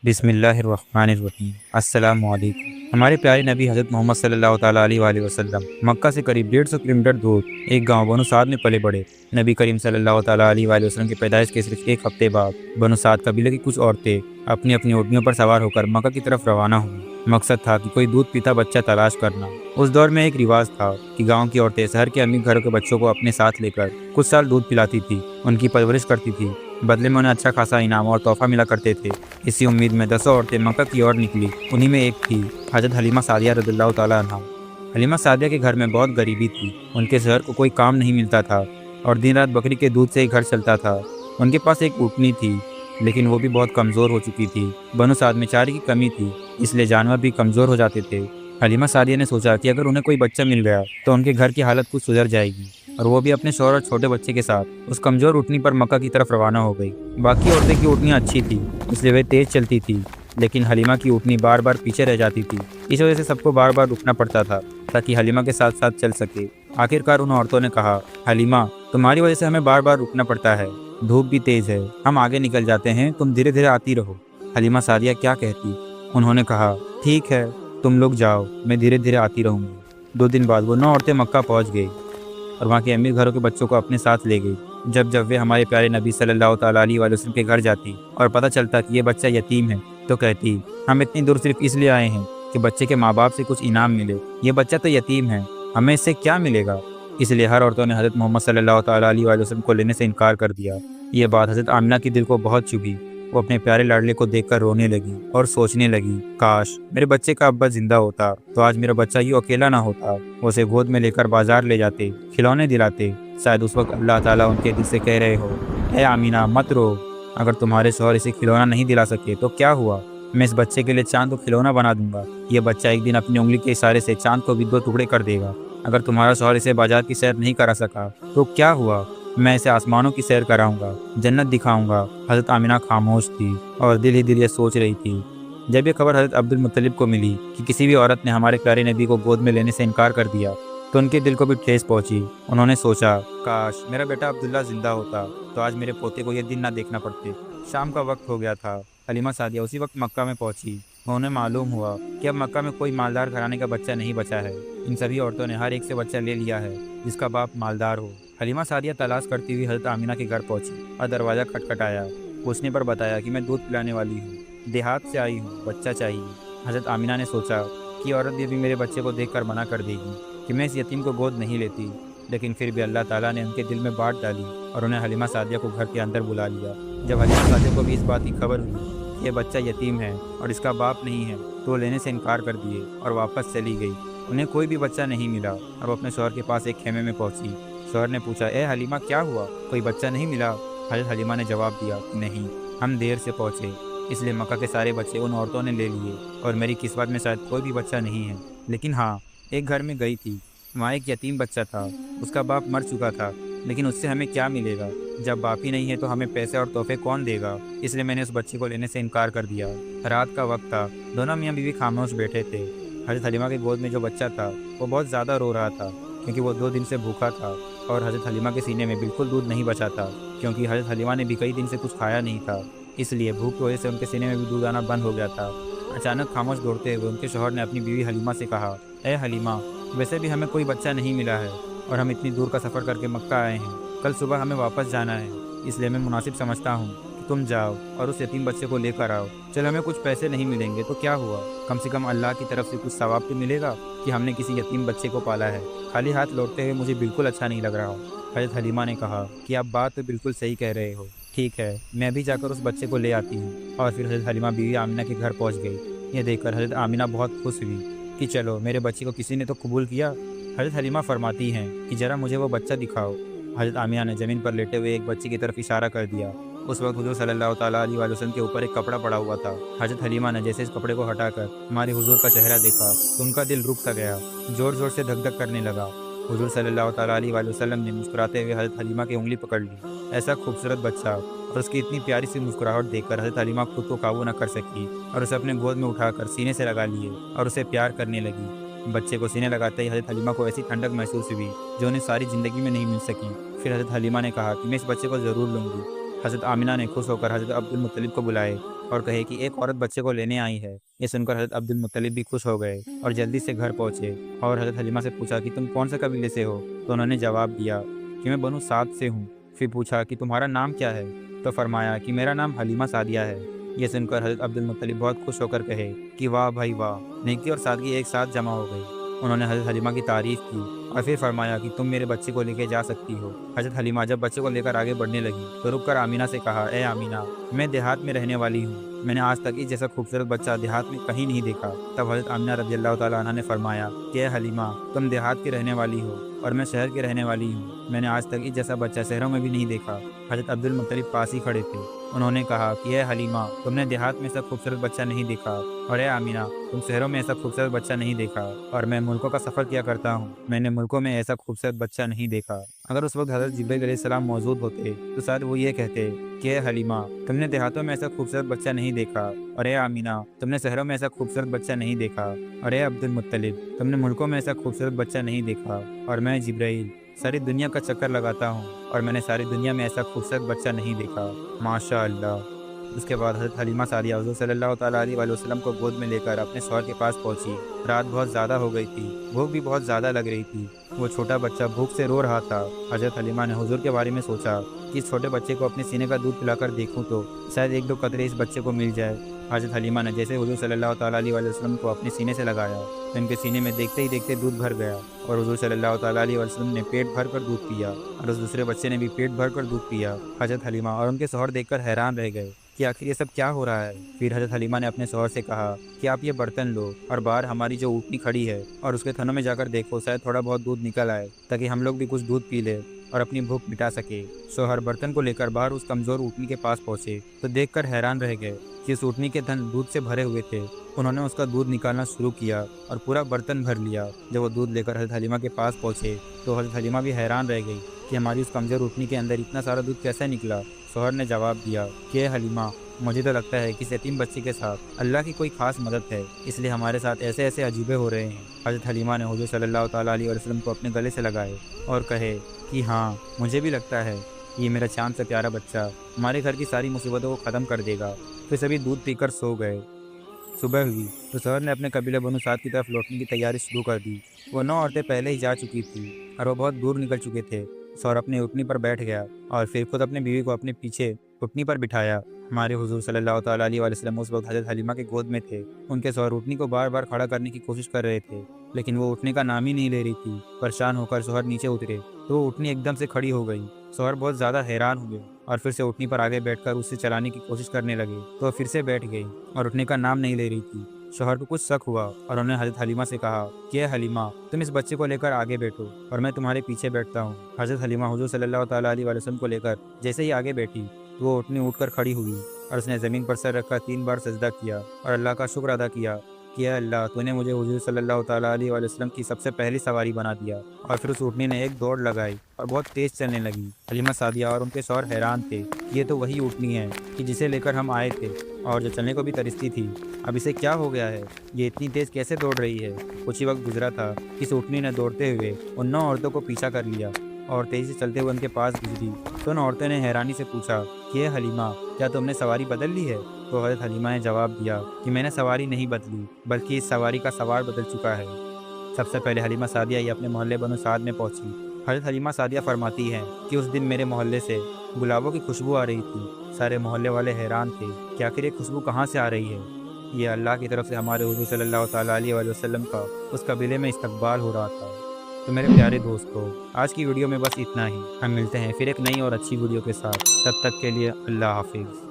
بسم اللہ الرحمن الرحیم۔ السلام علیکم۔ ہمارے پیارے نبی حضرت محمد صلی اللہ تعالیٰ علیہ وآلہ وسلم مکہ سے قریب 150 کلومیٹر دور ایک گاؤں بنو سعد میں پلے بڑھے۔ نبی کریم صلی اللہ تعالیٰ علیہ وآلہ وسلم کی پیدائش کے صرف ایک ہفتے بعد بنو سعد قبیلے کی کچھ عورتیں اپنی اپنی اونٹنیوں پر سوار ہو کر مکہ کی طرف روانہ ہوئیں۔ مقصد تھا کہ کوئی دودھ پیتا بچہ تلاش کرنا۔ اس دور میں ایک رواج تھا کہ گاؤں کی عورتیں شہر کے امیر گھروں کے بچوں کو اپنے ساتھ لے کر کچھ سال دودھ پلاتی تھی، ان کی پرورش کرتی تھی، بدلے میں انہیں اچھا خاصا انعام اور تحفہ ملا کرتے تھے۔ اسی امید میں 10 عورتیں مکہ کی اور نکلی۔ انہی میں ایک تھی حضرت حلیمہ سعدیہ رضی اللہ تعالیٰ عنہا۔ حلیمہ سعدیہ کے گھر میں بہت غریبی تھی۔ ان کے شوہر کو کوئی کام نہیں ملتا تھا اور دن رات بکری کے دودھ سے ہی گھر چلتا تھا۔ ان کے پاس ایک اونٹنی تھی، لیکن وہ بھی بہت کمزور ہو چکی تھی۔ بنو سعد میں چارے کی کمی تھی، اس لیے جانور بھی کمزور ہو جاتے تھے۔ حلیمہ سعدیہ نے سوچا کہ اگر انہیں کوئی بچہ مل گیا تو ان کے گھر کی حالت کچھ سدھر جائے گی، اور وہ بھی اپنے شوہر اور چھوٹے بچے کے ساتھ اس کمزور اونٹنی پر مکہ کی طرف روانہ ہو گئی۔ باقی عورتیں کی اونٹنیاں اچھی تھی، اس لیے وہ تیز چلتی تھی، لیکن حلیمہ کی اونٹنی بار بار پیچھے رہ جاتی تھی۔ اس وجہ سے سب کو بار بار رکنا پڑتا تھا تاکہ حلیمہ کے ساتھ ساتھ چل سکے۔ آخرکار ان عورتوں نے کہا، حلیمہ تمہاری وجہ سے ہمیں بار بار رکنا پڑتا ہے، دھوپ بھی تیز ہے، ہم آگے نکل جاتے ہیں، تم دھیرے دھیرے آتی رہو۔ حلیمہ سعدیہ کیا کہتی؟ انہوں نے کہا، ٹھیک ہے، تم لوگ جاؤ، میں دھیرے دھیرے آتی رہوں گی۔ 2 دن بعد وہ 9 عورتیں مکہ پہنچ گئی اور وہاں کے امیر گھروں کے بچوں کو اپنے ساتھ لے گئی۔ جب وہ ہمارے پیارے نبی صلی اللہ تعالیٰ علیہ وآلہ وسلم کے گھر جاتی اور پتہ چلتا کہ یہ بچہ یتیم ہے تو کہتی، ہم اتنی دور صرف اس لیے آئے ہیں کہ بچے کے ماں باپ سے کچھ انعام ملے، یہ بچہ تو یتیم ہے، ہمیں اس سے کیا ملے گا؟ اس لیے ہر عورتوں نے حضرت محمد صلی اللہ تعالیٰ علیہ وآلہ وسلم کو لینے سے انکار کر دیا۔ یہ بات حضرت آمنہ کی دل کو بہت چبھی۔ وہ اپنے پیارے لاڈلے کو دیکھ کر رونے لگی اور سوچنے لگی، کاش میرے بچے کا ابا زندہ ہوتا تو آج میرا بچہ یوں اکیلا نہ ہوتا۔ وہ اسے گود میں لے کر بازار لے جاتے، کھلونے دلاتے۔ شاید اس وقت اللہ تعالیٰ ان کے دل سے کہہ رہے ہو، اے آمینہ مت رو، اگر تمہارے شوہر اسے کھلونا نہیں دلا سکے تو کیا ہوا، میں اس بچے کے لیے چاند کو کھلونا بنا دوں گا۔ یہ بچہ ایک دن اپنی انگلی کے اشارے سے چاند کو بھی 2 ٹکڑے کر دے گا۔ اگر تمہارا شوہر اسے بازار کی سیر نہیں کرا سکا تو کیا ہوا، میں اسے آسمانوں کی سیر کراؤں گا، جنت دکھاؤں گا۔ حضرت آمینہ خاموش تھی اور دل ہی دل یہ سوچ رہی تھی۔ جب یہ خبر حضرت عبد المطلب کو ملی کہ کسی بھی عورت نے ہمارے پیارے نبی کو گود میں لینے سے انکار کر دیا تو ان کے دل کو بھی ٹھیس پہنچی۔ انہوں نے سوچا، کاش میرا بیٹا عبداللہ زندہ ہوتا تو آج میرے پوتے کو یہ دن نہ دیکھنا پڑتے۔ شام کا وقت ہو گیا تھا۔ حلیمہ سعدیہ اسی وقت مکہ میں پہنچی۔ انہیں معلوم ہوا کہ اب مکہ میں کوئی مالدار گھرانے کا بچہ نہیں بچا ہے۔ ان سبھی عورتوں نے ہر ایک سے بچہ لے لیا ہے جس کا باپ مالدار ہو۔ حلیمہ سعدیہ تلاش کرتی ہوئی حضرت آمینہ کے گھر پہنچی اور دروازہ کھٹکھٹایا۔ پوچھنے پر بتایا کہ میں دودھ پلانے والی ہوں، دیہات سے آئی ہوں، بچہ چاہیے۔ حضرت آمینہ نے سوچا کہ عورت بھی میرے بچے کو دیکھ کر منع کر دے گی کہ میں اس یتیم کو گود نہیں لیتی، لیکن پھر بھی اللہ تعالیٰ نے ان کے دل میں بات ڈالی اور انہیں حلیمہ سعدیہ کو گھر کے اندر بلا لیا۔ جب حلیمہ سعدیہ کو بھی اس بات کی خبر ہوئی کہ یہ بچہ یتیم ہے اور اس کا باپ نہیں ہے تو وہ لینے سے انکار کر دیے اور واپس چلی گئی۔ انہیں کوئی بھی بچہ نہیں ملا اور وہ اپنے شوہر کے پاس ایک خیمے میں پہنچی۔ شوہر نے پوچھا، اے حلیمہ کیا ہوا، کوئی بچہ نہیں ملا؟ حضرت حلیمہ نے جواب دیا، نہیں، ہم دیر سے پہنچے، اس لیے مکہ کے سارے بچے ان عورتوں نے لے لیے اور میری قسمت میں شاید کوئی بھی بچہ نہیں ہے۔ لیکن ہاں، ایک گھر میں گئی تھی، وہاں ایک یتیم بچہ تھا، اس کا باپ مر چکا تھا، لیکن اس سے ہمیں کیا ملے گا؟ جب باپ ہی نہیں ہے تو ہمیں پیسے اور تحفے کون دے گا؟ اس لیے میں نے اس بچے کو لینے سے انکار کر دیا۔ رات کا وقت تھا، دونوں میاں بیوی خاموش بیٹھے تھے۔ حضرت حلیمہ کی گود میں جو بچہ تھا وہ بہت زیادہ رو رہا تھا کیونکہ وہ 2 دن سے بھوکا تھا، اور حضرت حلیمہ کے سینے میں بالکل دودھ نہیں بچا تھا کیونکہ حضرت حلیمہ نے بھی کئی دن سے کچھ کھایا نہیں تھا، اس لیے بھوک کی وجہ سے ان کے سینے میں بھی دودھ آنا بند ہو گیا تھا۔ اچانک خاموش دوڑتے ہوئے ان کے شوہر نے اپنی بیوی حلیمہ سے کہا، اے حلیمہ، ویسے بھی ہمیں کوئی بچہ نہیں ملا ہے اور ہم اتنی دور کا سفر کر کے مکہ آئے ہیں، کل صبح ہمیں واپس جانا ہے، اس لیے میں مناسب سمجھتا ہوں کہ تم جاؤ اور اس یتیم بچے کو لے کر آؤ۔ چل ہمیں کچھ پیسے نہیں ملیں گے تو کیا ہوا، کم سے کم اللہ کی طرف سے کچھ ثواب تو ملے گا کہ ہم نے کسی یتیم بچے کو پالا ہے۔ خالی ہاتھ لوٹتے ہوئے مجھے بالکل اچھا نہیں لگ رہا۔ حضرت حلیمہ نے کہا کہ آپ بات تو بالکل صحیح کہہ رہے ہو، ٹھیک ہے، میں بھی جا کر اس بچے کو لے آتی ہوں۔ اور پھر حضرت حلیمہ بیوی آمینہ کے گھر پہنچ گئی۔ یہ دیکھ کر حضرت آمینہ بہت خوش ہوئی کہ چلو میرے بچے کو کسی نے تو قبول کیا۔ حضرت حلیمہ فرماتی ہیں کہ ذرا مجھے وہ بچہ دکھاؤ۔ حضرت آمینہ نے زمین پر لیٹے ہوئے ایک بچے کی طرف اشارہ کر دیا۔ اس وقت حضور صلی اللہ تعالیٰ علیہ وآلہ وسلم کے اوپر ایک کپڑا پڑا ہوا تھا۔ حضرت حلیمہ نے جیسے اس کپڑے کو ہٹا کر ہمارے حضور کا چہرہ دیکھا تو ان کا دل رک سا گیا، زور زور سے دھک دھک کرنے لگا۔ حضور صلی اللہ تعالیٰ علیہ وآلہ وسلم نے مسکراتے ہوئے حضرت حلیمہ کی انگلی پکڑ لی۔ ایسا خوبصورت بچہ اور اس کی اتنی پیاری سی مسکراہٹ دیکھ کر حضرت حلیمہ خود کو قابو نہ کر سکی اور اسے اپنے گود میں اٹھا کر سینے سے لگا لیے اور اسے پیار کرنے لگی۔ بچے کو سینے لگاتے ہی حضرت حلیمہ کو ایسی ٹھنڈک محسوس ہوئی جو انہیں ساری زندگی میں نہیں مل سکی۔ پھر حضرت حلیمہ نے کہا کہ میں اس بچے کو ضرور لوں گی۔ حضرت آمینہ نے خوش ہو کر حضرت عبد المطلب کو بلائے اور کہے کہ ایک عورت بچے کو لینے آئی ہے۔ یہ سن کر حضرت عبد المطلب بھی خوش ہو گئے اور جلدی سے گھر پہنچے اور حضرت حلیمہ سے پوچھا کہ تم کون سے قبیلے سے ہو؟ تو انہوں نے جواب دیا کہ میں بنو سعد سے ہوں۔ پھر پوچھا کہ تمہارا نام کیا ہے؟ تو فرمایا کہ میرا نام حلیمہ سعدیہ ہے۔ یہ سن کر حضرت عبد المطلب بہت خوش ہو کر کہے کہ واہ بھائی واہ، نیکی اور سادگی ایک ساتھ جمع ہو گئی۔ انہوں نے حضرت حلیمہ کی تعریف کی اور پھر فرمایا کہ تم میرے بچے کو لے کے جا سکتی ہو۔ حضرت حلیمہ جب بچے کو لے کر آگے بڑھنے لگی تو رک کر آمینہ سے کہا، اے آمینہ، میں دیہات میں رہنے والی ہوں، میں نے آج تک اس جیسا خوبصورت بچہ دیہات میں کہیں نہیں دیکھا۔ تب حضرت آمینہ رضی اللہ تعالیٰ عنہ نے فرمایا کہ اے حلیمہ، تم دیہات کی رہنے والی ہو اور میں شہر کے رہنے والی ہوں، میں نے آج تک اس جیسا بچہ شہروں میں بھی نہیں دیکھا۔ حضرت عبد المطلب پاس ہی کھڑے تھے۔ انہوں نے کہا کہ اے حلیمہ، تم نے دیہات میں ایسا خوبصورت بچہ نہیں دیکھا، اور اے آمینہ، تم شہروں میں ایسا خوبصورت بچہ نہیں دیکھا، اور میں ملکوں کا سفر کیا کرتا ہوں، میں نے ملکوں میں ایسا خوبصورت بچہ نہیں دیکھا۔ اگر اس وقت حضرت جبرائیل علیہ السلام موجود ہوتے تو شاید وہ یہ کہتے کہ اے حلیمہ، تم نے دیہاتوں میں ایسا خوبصورت بچہ نہیں دیکھا، اور اے آمینہ، تم نے شہروں میں ایسا خوبصورت بچہ نہیں دیکھا، اور اے عبد المطلب، تم نے ملکوں میں ایسا خوبصورت بچہ نہیں دیکھا، اور میں جبرائیل ساری دنیا کا چکر لگاتا ہوں اور میں نے ساری دنیا میں ایسا خوبصورت بچہ نہیں دیکھا۔ ماشاء اللہ۔ اس کے بعد حضرت حلیمہ سعدیہ حضور صلی اللہ تعالیٰ علیہ وآلہ وسلم کو گود میں لے کر اپنے شوہر کے پاس پہنچی۔ رات بہت زیادہ ہو گئی تھی، بھوک بھی بہت زیادہ لگ رہی تھی۔ وہ چھوٹا بچہ بھوک سے رو رہا تھا۔ حضرت حلیمہ نے حضور کے بارے میں سوچا کہ اس چھوٹے بچے کو اپنے سینے کا دودھ پلا کر دیکھوں تو شاید ایک دو قطرے اس بچے کو مل جائے۔ حضرت حلیمہ نے جیسے حضور صلی اللہ تعالیٰ علیہ وآلہ وسلم کو اپنے سینے سے لگایا تو ان کے سینے میں دیکھتے ہی دیکھتے دودھ بھر گیا، اور حضور صلی اللہ تعالیٰ علیہ وآلہ وسلم نے پیٹ بھر کر دودھ پیا، اور اس دوسرے بچے نے بھی پیٹ بھر کر دودھ پیا۔ حضرت حلیمہ اور ان کے شوہر دیکھ کر حیران رہ گئے کہ آخر یہ سب کیا ہو رہا ہے۔ پھر حضرت حلیمہ نے اپنے شوہر سے کہا کہ آپ یہ برتن لو اور باہر ہماری جو اونٹنی کھڑی ہے اور اس کے تھنوں میں جا کر دیکھو، شاید تھوڑا بہت دودھ نکل آئے تاکہ ہم لوگ بھی کچھ دودھ پی لیں اور اپنی بھوک مٹا سکے۔ شوہر برتن کو لے کر باہر اس کمزور اونٹنی کے پاس پہنچے تو دیکھ کر حیران رہ گئے کہ اس اونٹنی کے تھن دودھ سے بھرے ہوئے تھے۔ انہوں نے اس کا دودھ نکالنا شروع کیا اور پورا برتن بھر لیا۔ جب وہ دودھ لے کر حضرت حلیمہ کے پاس پہنچے تو حضرت حلیمہ بھی حیران رہ گئی کہ ہماری اس کمزور اونٹنی کے اندر اتنا سارا دودھ کیسے نکلا۔ شوہر نے جواب دیا کہ اے حلیمہ، مجھے تو لگتا ہے کہ اس یتیم بچے کے ساتھ اللہ کی کوئی خاص مدد ہے، اس لیے ہمارے ساتھ ایسے ایسے عجیبے ہو رہے ہیں۔ حضرت حلیمہ نے حضور صلی اللہ تعالیٰ علیہ وسلم کو اپنے گلے سے لگائے اور کہے کہ ہاں، مجھے بھی لگتا ہے یہ میرا چاند سے پیارا بچہ ہمارے گھر کی ساری مصیبتوں کو ختم کر دے گا۔ پھر سبھی دودھ پی کر سو گئے۔ صبح ہوئی تو شوہر نے اپنے قبیلہ بنو سعد کی طرف لوٹنے کی تیاری شروع کر دی۔ وہ 9 عورتیں پہلے ہی جا چکی تھیں اور وہ بہت دور نکل چکے تھے۔ شوہر اپنی اونٹنی پر بیٹھ گیا اور پھر خود اپنی بیوی کو اپنے پیچھے اونٹنی پر بٹھایا۔ ہمارے حضور صلی اللہ تعالیٰ علیہ وسلم اس وقت حضرت حلیمہ کے گود میں تھے۔ ان کے شوہر اونٹنی کو بار بار کھڑا کرنے کی کوشش کر رہے تھے لیکن وہ اٹھنے کا نام ہی نہیں لے رہی تھی۔ پریشان ہو کر شوہر نیچے اترے تو وہ اونٹنی ایک دم سے کھڑی ہو گئی۔ شوہر بہت زیادہ حیران ہوئے اور پھر سے اونٹنی پر آگے بیٹھ کر اسے چلانے کی کوشش کرنے لگے تو وہ پھر سے بیٹھ گئی اور اٹھنے کا نام نہیں لے رہی تھی۔ شوہر کو کچھ شک ہوا اور انہوں نے حضرت حلیمہ سے کہا کہ اے حلیمہ، تم اس بچے کو لے کر آگے بیٹھو اور میں تمہارے پیچھے بیٹھتا ہوں۔ حضرت حلیمہ حضور صلی اللہ تعالیٰ علیہ وسلم کو لے کر جیسے ہی آگے بیٹھی تو وہ اونٹنی اٹھ کر کھڑی ہوئی اور اس نے زمین پر سر رکھ کر 3 بار سجدہ کیا اور اللہ کا شکر ادا کیا کہ اے اللہ، تو نے مجھے حضور صلی اللہ تعالیٰ علیہ وسلم کی سب سے پہلی سواری بنا دیا۔ اور پھر اس اونٹنی نے ایک دوڑ لگائی اور بہت تیز چلنے لگی۔ حلیمہ سعدیہ اور ان کے شوہر حیران تھے کہ یہ تو وہی اونٹنی ہے کہ جسے لے کر ہم آئے تھے اور جو چلنے کو بھی ترستی تھی، اب اسے کیا ہو گیا ہے؟ یہ اتنی تیز کیسے دوڑ رہی ہے؟ کچھ ہی وقت گزرا تھا کہ اس اونٹنی نے دوڑتے ہوئے ان 9 عورتوں کو پیچھا کر لیا اور تیزی سے چلتے ہوئے ان کے پاس گزری۔ تو ان عورتوں نے حیرانی سے پوچھا کہ اے حلیمہ، کیا تم نے سواری بدل لی ہے؟ تو حضرت حلیمہ نے جواب دیا کہ میں نے سواری نہیں بدلی بلکہ اس سواری کا سوار بدل چکا ہے۔ سب سے پہلے حلیمہ سعدیہ یہ اپنے محلے بنو سعد میں پہنچی۔ حضرت حلیمہ سعدیہ فرماتی ہیں کہ اس دن میرے محلے سے گلابوں کی خوشبو آ رہی تھی۔ سارے محلے والے حیران تھے کہ آخر یہ خوشبو کہاں سے آ رہی ہے۔ یہ اللہ کی طرف سے ہمارے حضور صلی اللہ تعالیٰ علیہ وسلم کا اس قبیلے میں استقبال ہو رہا تھا۔ تو میرے پیارے دوستو، آج کی ویڈیو میں بس اتنا ہی۔ ہم ملتے ہیں پھر ایک نئی اور اچھی ویڈیو کے ساتھ، تب تک کے لیے اللہ حافظ۔